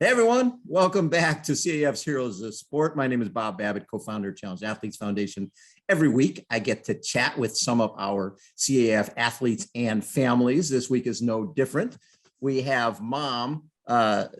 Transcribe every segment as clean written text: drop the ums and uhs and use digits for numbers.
Hey everyone, welcome back to CAF's Heroes of Sport. My name is Bob Babbitt, co-founder of Challenge Athletes Foundation. Every week, I get to chat with some of our CAF athletes and families. This week is no different. We have mom,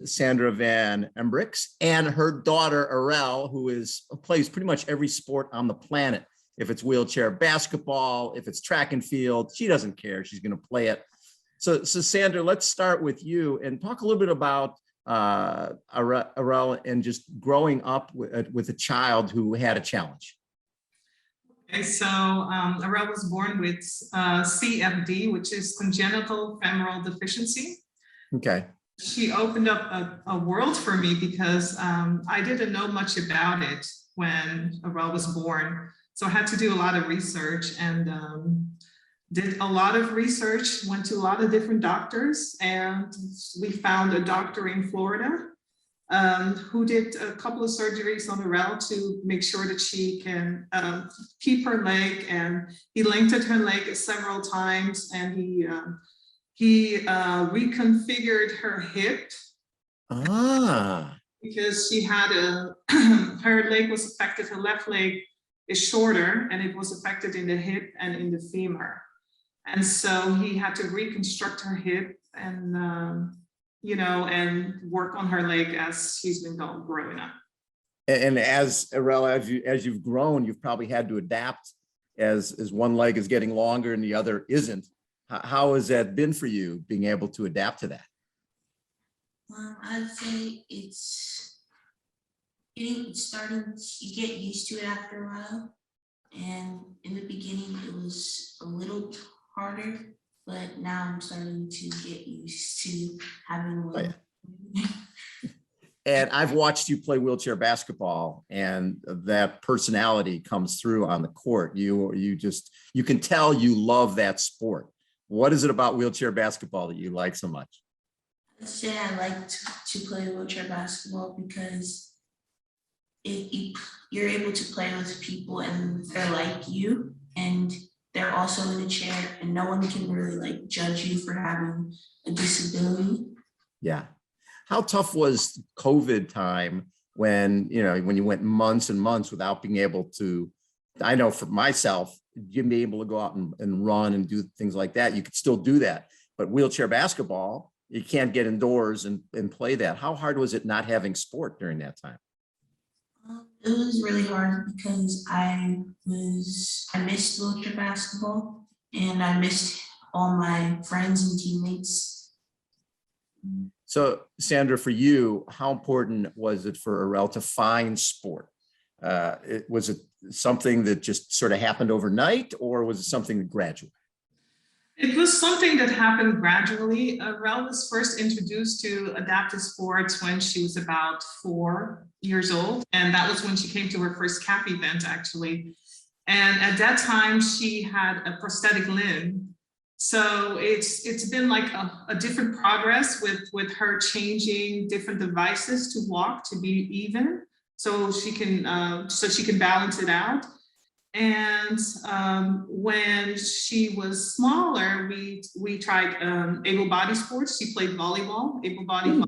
Sandra Van Embrix, and her daughter, Arelle, who plays pretty much every sport on the planet. If it's wheelchair basketball, if it's track and field, she doesn't care. She's going to play it. So Sandra, let's start with you and talk a little bit about Arelle and just growing up with a child who had a challenge. Okay, so Arelle was born with CFD, which is Congenital Femoral Deficiency. Okay. She opened up a world for me because I didn't know much about it when Arelle was born. So I had to do a lot of research and did a lot of research, went to a lot of different doctors, and we found a doctor in Florida who did a couple of surgeries on Arelle to make sure that she can keep her leg, and he lengthened her leg several times, and he reconfigured her hip because she had her leg was affected, her left leg is shorter, and it was affected in the hip and in the femur. And so he had to reconstruct her hip and, and work on her leg as she's been growing up. And as Arelle, as you've grown, you've probably had to adapt as one leg is getting longer and the other isn't. How has that been for you, being able to adapt to that? I'd say it's starting, you get used to it after a while. And in the beginning, it was a little harder, but now I'm starting to get used to having one. Oh, yeah. And I've watched you play wheelchair basketball, and that personality comes through on the court. You can tell you love that sport. What is it about wheelchair basketball that you like so much? I'd say I like to play wheelchair basketball because you're able to play with people and they're like you, and they're also in a chair, and no one can really judge you for having a disability. Yeah. How tough was COVID time when you went months and months without being able to? I know for myself, you being able to go out and run and do things like that, you could still do that. But wheelchair basketball, you can't get indoors and play that. How hard was it not having sport during that time? It was really hard because I missed wheelchair basketball, and I missed all my friends and teammates. So Sandra, for you, how important was it for Arelle to find sport? Was it something that just sort of happened overnight, or was it something gradual? It was something that happened gradually. Arelle was first introduced to adaptive sports when she was about 4 years old. And that was when she came to her first CAP event, actually. And at that time, she had a prosthetic limb. So it's been like a different progress with her changing different devices to walk to be even, so she can balance it out. And when she was smaller, we tried able body sports. She played volleyball, able body volleyball.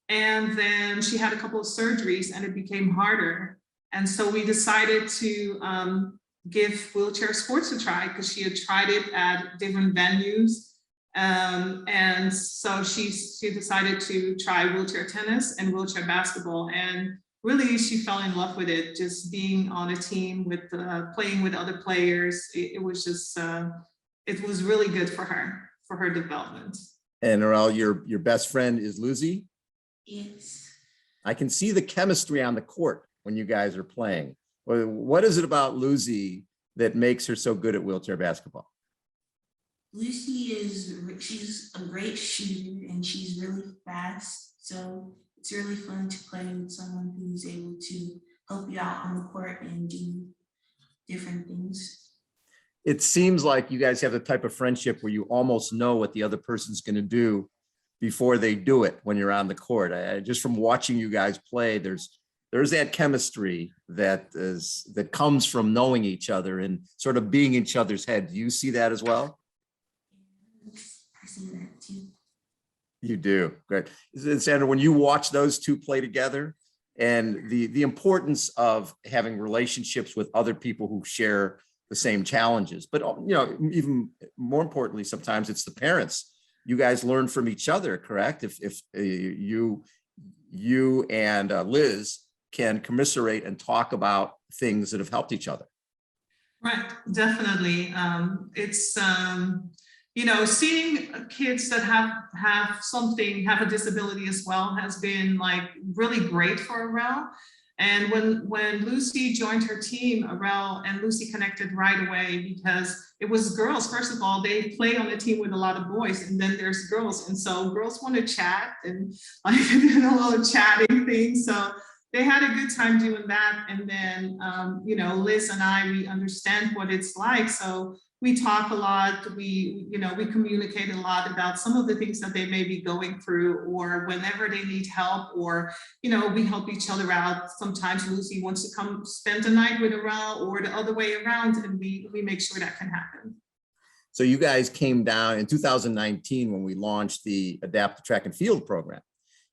And then she had a couple of surgeries and it became harder. And so we decided to give wheelchair sports a try, because she had tried it at different venues. And so she decided to try wheelchair tennis and wheelchair basketball. And really, she fell in love with it, just being on a team with playing with other players. It was just, it was really good for her development. And Arelle, your best friend is Lucy? Yes. I can see the chemistry on the court when you guys are playing. What is it about Lucy that makes her so good at wheelchair basketball? Lucy she's a great shooter, and she's really fast. So it's really fun to play with someone who's able to help you out on the court and do different things. It seems like you guys have the type of friendship where you almost know what the other person's going to do before they do it when you're on the court. Just from watching you guys play, there's that chemistry that comes from knowing each other and sort of being in each other's head. Do you see that as well? I see that too. You do. Great. Sandra, when you watch those two play together and the importance of having relationships with other people who share the same challenges, but even more importantly, sometimes it's the parents. You guys learn from each other, correct? If you and Liz can commiserate and talk about things that have helped each other. Right, definitely. It's seeing kids that have a disability as well has been like really great for Arelle. And when Lucy joined her team, Arelle and Lucy connected right away because it was girls. First of all, they play on a team with a lot of boys, and then there's girls, and so girls want to chat and like did a lot of chatting things. So they had a good time doing that. And then Liz and we understand what it's like. So we talk a lot, we communicate a lot about some of the things that they may be going through, or whenever they need help, or, we help each other out. Sometimes Lucy wants to come spend the night with Arelle or the other way around, and we make sure that can happen. So you guys came down in 2019 when we launched the Adaptive Track and Field program.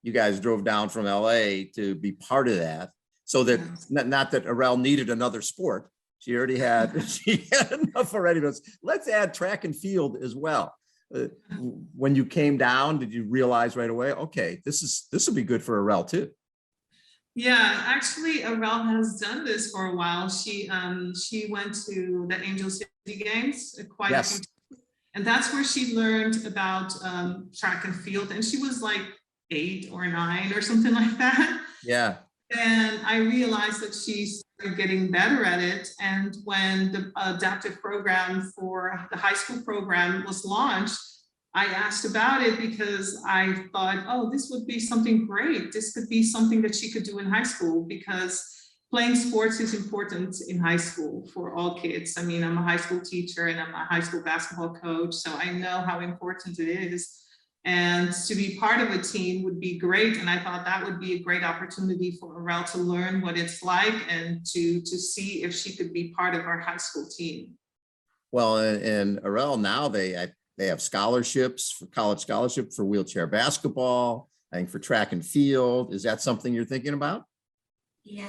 You guys drove down from LA to be part of that, so that not that Arelle needed another sport. She already had, enough already. Let's add track and field as well. When you came down, did you realize right away, okay, this will be good for Arelle too? Yeah, actually, Arelle has done this for a while. She went to the Angel City Games quite a few times, and that's where she learned about track and field. And she was like 8 or 9 or something like that. Yeah. And I realized that she started getting better at it. And when the adaptive program for the high school program was launched, I asked about it because I thought, oh, this would be something great. This could be something that she could do in high school, because playing sports is important in high school for all kids. I mean, I'm a high school teacher and I'm a high school basketball coach, so I know how important it is. And to be part of a team would be great. And I thought that would be a great opportunity for Arelle to learn what it's like and to see if she could be part of our high school team. Well, and Arelle now they have scholarships, for college scholarship for wheelchair basketball, I think for track and field. Is that something you're thinking about? Yeah,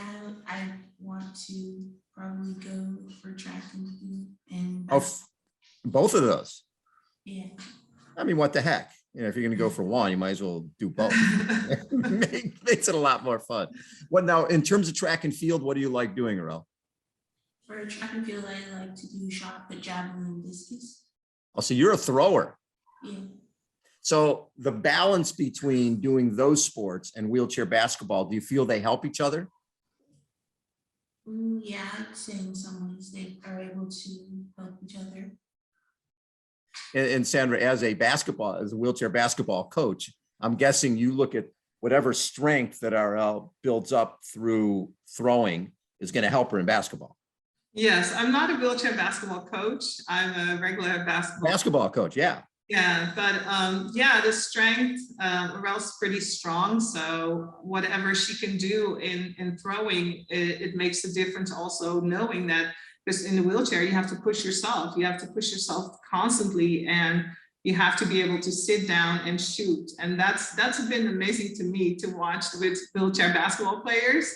I want to probably go for track and field and both of those. Yeah. I mean, what the heck? If you're going to go for one, you might as well do both. Makes it a lot more fun. What now, in terms of track and field, what do you like doing, Arelle? For track and field, I like to do shot put, javelin, and discus. Oh, so you're a thrower. Yeah. So the balance between doing those sports and wheelchair basketball, do you feel they help each other? Yeah, I'd say in some ways they are able to help each other. And Sandra, as a wheelchair basketball coach, I'm guessing you look at whatever strength that Arelle builds up through throwing is going to help her in basketball. Yes, I'm not a wheelchair basketball coach. I'm a regular basketball coach. Yeah. Yeah, but the strength, Arelle's pretty strong. So whatever she can do in throwing, it makes a difference also, knowing that because in the wheelchair, you have to push yourself. You have to push yourself constantly, and you have to be able to sit down and shoot. And that's been amazing to me to watch with wheelchair basketball players.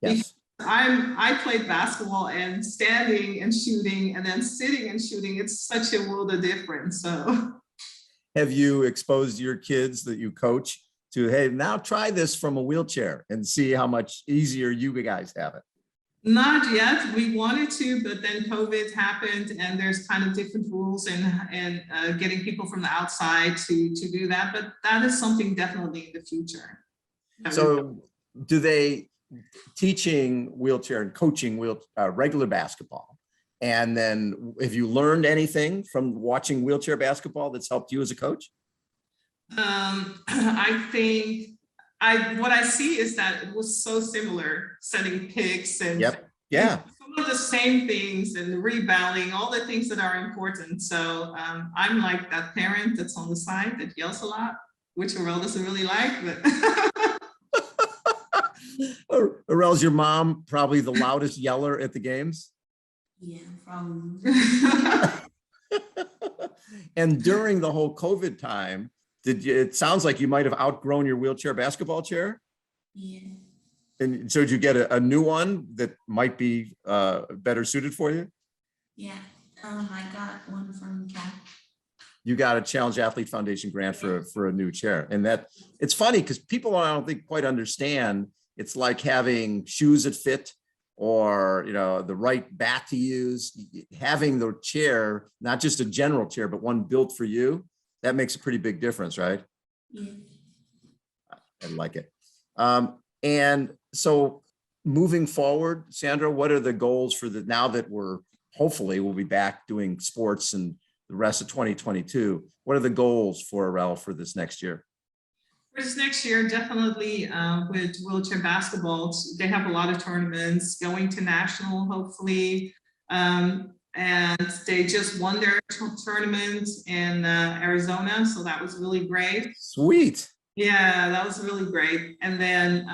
Yes. I played basketball, and standing and shooting and then sitting and shooting, it's such a world of difference. So have you exposed your kids that you coach to, hey, now try this from a wheelchair and see how much easier you guys have it? Not yet. We wanted to, but then COVID happened, and there's kind of different rules and getting people from the outside to do that. But that is something definitely in the future. So do they teaching wheelchair and coaching regular basketball? And then have you learned anything from watching wheelchair basketball that's helped you as a coach? I think what I see is that it was so similar, setting picks and some of the same things, and rebounding, all the things that are important. So I'm like that parent that's on the side that yells a lot, which Arelle doesn't really like, but Arelle's your mom probably the loudest yeller at the games? Yeah, probably. And during the whole COVID time, It sounds like you might have outgrown your wheelchair basketball chair. Yeah. And so did you get a new one that might be better suited for you? Yeah. I got one from CAP. You got a Challenge Athlete Foundation grant for a new chair. And that it's funny because people, I don't think, quite understand. It's like having shoes that fit, or the right bat to use. Having the chair, not just a general chair, but one built for you, that makes a pretty big difference, right? Yeah. I like it. And so moving forward, Sandra, what are the goals for now that hopefully we'll be back doing sports and the rest of 2022? What are the goals for Arelle for this next year? For this next year, definitely with wheelchair basketball, they have a lot of tournaments going to national, hopefully. And they just won their tournament in Arizona. So that was really great. Sweet. Yeah, that was really great. And then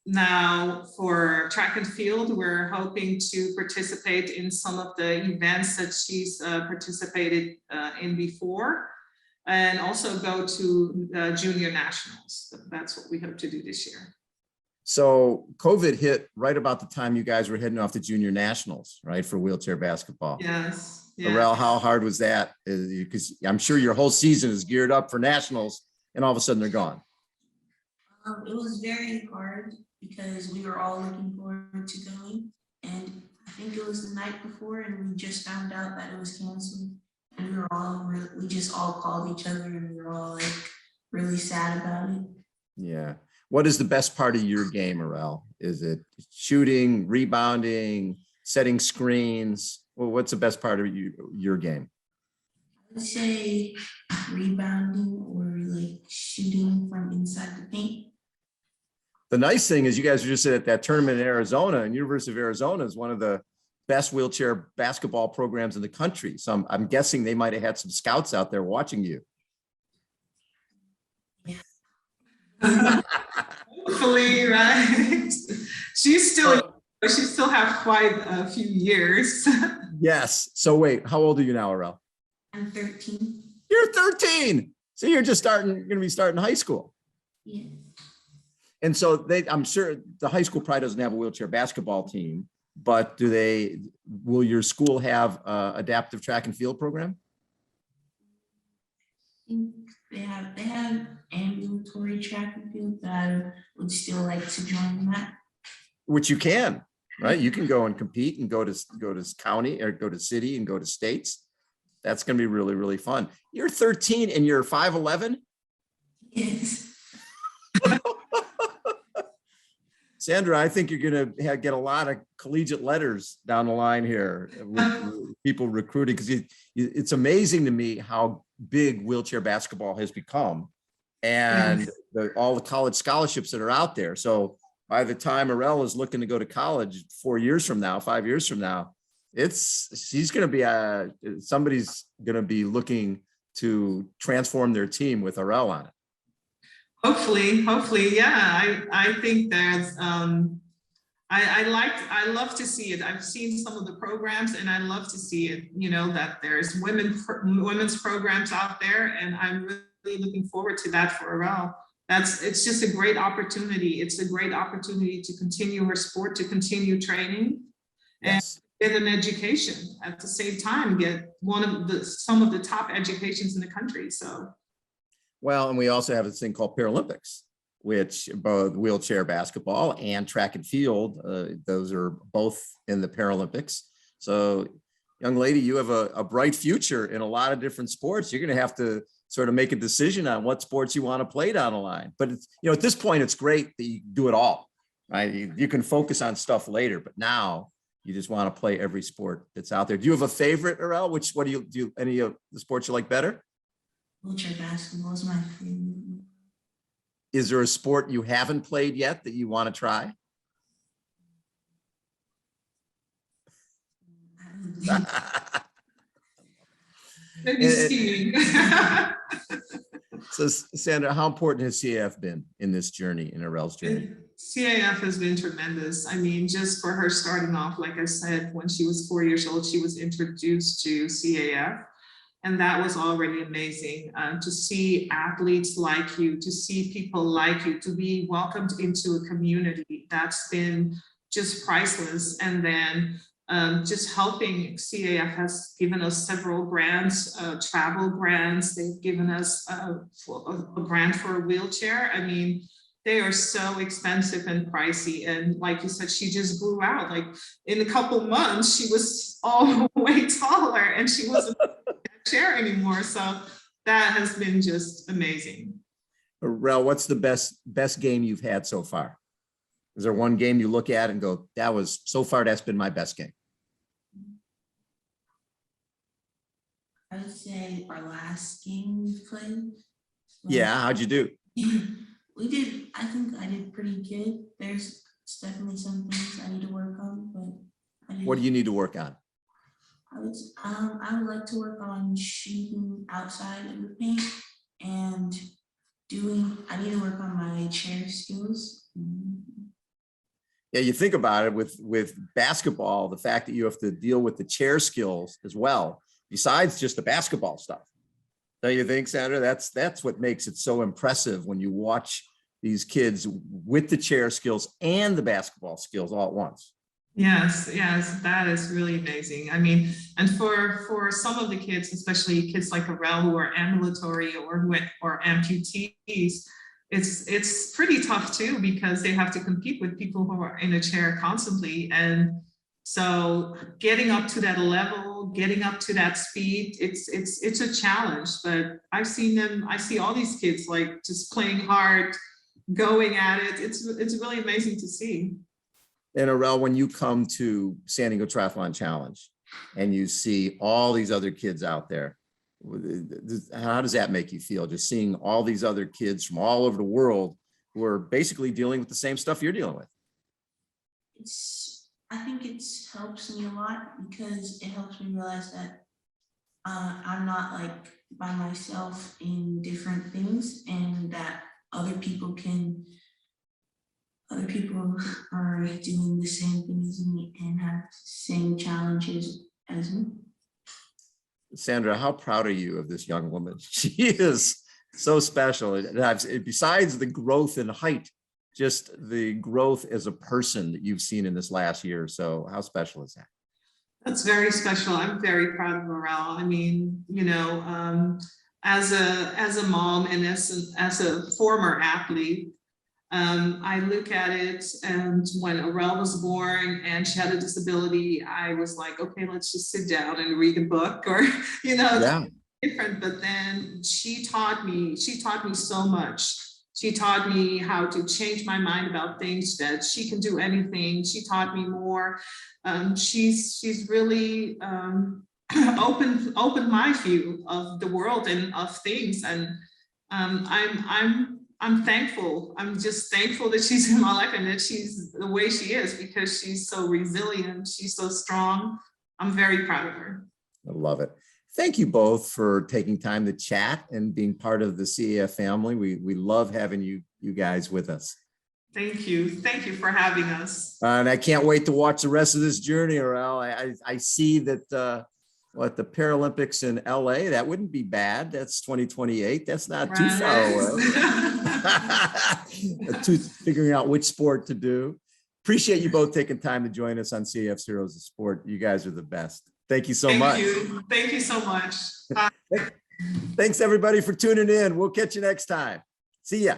now for track and field, we're hoping to participate in some of the events that she's participated in before, and also go to junior nationals. That's what we hope to do this year. So COVID hit right about the time you guys were heading off to junior nationals, right, for wheelchair basketball. Yes. Yeah. Arelle, how hard was that? Because I'm sure your whole season is geared up for nationals, and all of a sudden they're gone. It was very hard because we were all looking forward to going, and I think it was the night before, and we just found out that it was canceled, and we just all called each other, and we were all like really sad about it. Yeah. What is the best part of your game, Arelle? Is it shooting, rebounding, setting screens? Well, what's the best part of your game? I would say rebounding or like shooting from inside the paint. The nice thing is you guys are just at that tournament in Arizona, and University of Arizona is one of the best wheelchair basketball programs in the country. So I'm guessing they might have had some scouts out there watching you. Hopefully, right? She still have quite a few years. Yes. So wait, how old are you now, Arelle? I'm 13. You're 13. So you're just going to be starting high school. Yeah. And so I'm sure the high school probably doesn't have a wheelchair basketball team, but will your school have adaptive track and field program? I think they have ambulatory track and field, but I would still like to join that. Which you can, right? You can go and compete and go to county or go to city and go to states. That's going to be really, really fun. You're 13 and you're 5'11"? Yes. Sandra, I think you're going to get a lot of collegiate letters down the line here with people recruiting, because it's amazing to me how big wheelchair basketball has become, and all the college scholarships that are out there. So by the time Arelle is looking to go to college 5 years from now, she's going to be somebody's going to be looking to transform their team with Arelle on it. Hopefully, yeah. I think there's I love to see it. I've seen some of the programs, and I love to see it, that there's women's programs out there, and I'm really looking forward to that for Arelle. It's just a great opportunity. It's a great opportunity to continue her sport, to continue training, yes, and get an education at the same time, get some of the top educations in the country. So. Well, and we also have this thing called Paralympics, which both wheelchair basketball and track and field, those are both in the Paralympics. So, young lady, you have a bright future in a lot of different sports. You're going to have to sort of make a decision on what sports you want to play down the line. But at this point, it's great that you do it all, right? You can focus on stuff later, but now you just want to play every sport that's out there. Do you have a favorite, Arelle? What do you any of the sports you like better? Wheelchair basketball is my favorite. Is there a sport you haven't played yet that you want to try? Maybe skiing. So, Sandra, how important has CAF been in this journey, in Arelle's journey? CAF has been tremendous. I mean, just for her starting off, like I said, when she was 4 years old, she was introduced to CAF. And that was already amazing to see athletes like you, to see people like you, to be welcomed into a community. That's been just priceless. And then just helping. CAF has given us several grants, travel grants. They've given us a grant for a wheelchair. I mean, they are so expensive and pricey. And like you said, she just grew out. Like in a couple months, she was all way taller and she wasn't in that chair anymore. So that has been just amazing. Arelle, what's the best game you've had so far? Is there one game you look at and go, that was so far, that's been my best game? I would say our last game we played. Yeah, how'd you do? We did, I think I did pretty good. There's definitely some things I need to work on, but I did. What do you need to work on? I would like to work on shooting outside of the paint and I need to work on my chair skills. Yeah, you think about it with basketball, the fact that you have to deal with the chair skills as well, besides just the basketball stuff. Don't you think, Sandra? That's what makes it so impressive when you watch these kids with the chair skills and the basketball skills all at once. Yes, that is really amazing. I mean, and for some of the kids, especially kids like Arelle who are ambulatory or amputees, it's pretty tough too, because they have to compete with people who are in a chair constantly. And so getting up to that level, getting up to that speed, it's a challenge. But I see all these kids like just playing hard, going at it. It's really amazing to see. And Arelle, when you come to San Diego Triathlon Challenge and you see all these other kids out there, how does that make you feel? Just seeing all these other kids from all over the world who are basically dealing with the same stuff you're dealing with. I think it helps me a lot because it helps me realize that I'm not like by myself in different things, and that other people are doing the same things as me and have the same challenges as me. Sandra, how proud are you of this young woman? She is so special. Besides the growth in height, just the growth as a person that you've seen in this last year. So how special is that? That's very special. I'm very proud of Arelle. I mean, you know, as a mom and as a former athlete, I look at it, and when Arelle was born and she had a disability, I was like, okay, let's just sit down and read a book, or, you know, Yeah. different. But then she taught me so much. She taught me how to change my mind about things, that she can do anything. She taught me more. She's really opened my view of the world and of things. And I'm thankful. I'm just thankful that she's in my life and that she's the way she is, because she's so resilient. She's so strong. I'm very proud of her. I love it. Thank you both for taking time to chat and being part of the CAF family. We love having you guys with us. Thank you. Thank you for having us. And I can't wait to watch the rest of this journey, Arelle. I see that the Paralympics in LA, that wouldn't be bad. That's 2028. That's not too far away. Figuring out which sport to do. Appreciate you both taking time to join us on CAF's Heroes of Sport. You guys are the best. Thank you so much. Thank you so much. Thanks everybody for tuning in. We'll catch you next time. See ya.